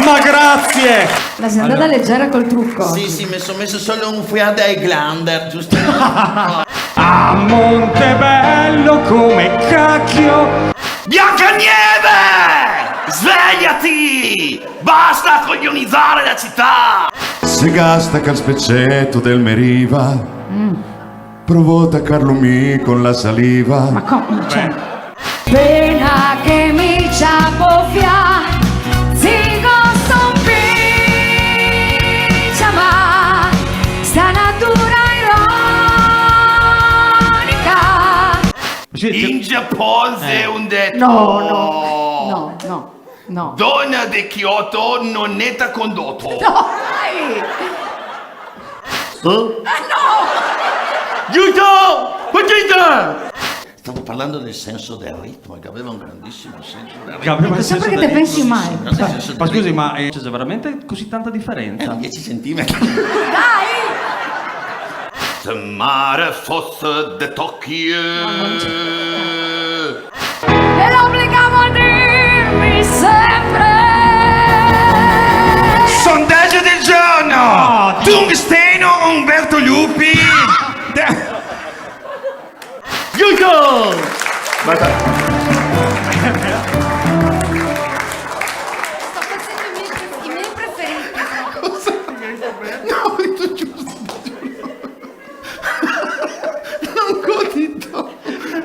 Ma grazie! La sei andata leggera col trucco. Sì, mi sono messo solo un fiato ai glander, giusto? A Montebello come cacchio! Biancanieve! Svegliati! Basta coglionizzare la città! Se gasta col spezzetto del Meriva, provò a attaccarlo mi con la saliva. Ma come? Cioè, pena che mi ciappofia, zigo son piccia, ma sta natura ironica. In Giappone è un detto. No. Donna di Kyoto non è da condotto. No, dai! No! Aiuto! Aiuto! Stavo parlando del senso del ritmo, che aveva un grandissimo senso del ritmo. Sempre che te pensi mai. Ma scusi, ma c'è veramente così tanta differenza? 10 centimetri. Dai! Se mare fosse di Tokyo. E l'obbligavo a dirmi sempre. Sondaggio del giorno! Tungsteno Umberto Lupi! Aiuto! Sto facendo i miei preferiti. No, ho detto giusto. Non godito.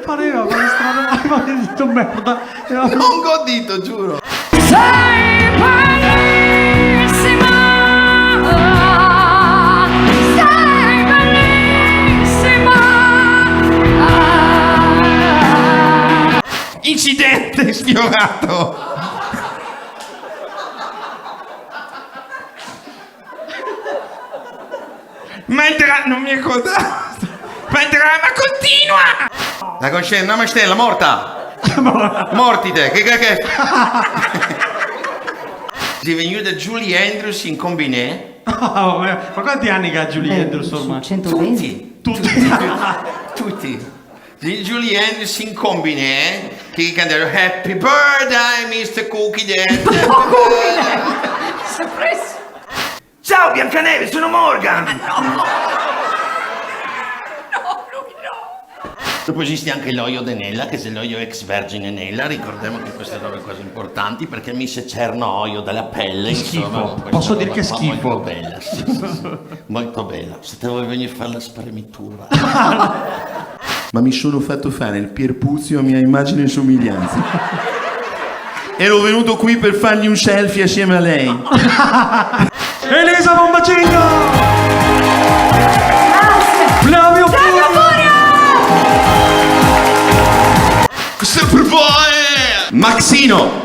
Pareva una strada, aveva detto merda. Non godito, giuro. Sei bellissima. Sei bellissima. Incidente sfiorato. Ma il dramma non mi ricorda. Ma il dramma continua. La coscienza, no, ma stella morta. Mortite, che. È venuta Julie Andrews in combiné. Ma quanti anni che ha Julie Andrews ormai? 120. Tutti. Julie Andrews in combiné che cantano Happy Birthday Mr. Cookie Dad. Sorpreso. Ciao Biancaneve, sono Morgan. Dopo esiste anche l'olio di Nella, che è l'olio ex vergine Nella, ricordiamo che queste sono cose importanti perché mi se cerno dalla pelle, insomma. Posso dire che è schifo. Molto bella, sì. Molto bella. Se te vuoi venire a fare la spremitura. Ma mi sono fatto fare il Pierpuzio a mia immagine e somiglianza. Ero venuto qui per fargli un selfie assieme a lei. Elisa Bombacino! Flavio Furia! Superboy! Maxino!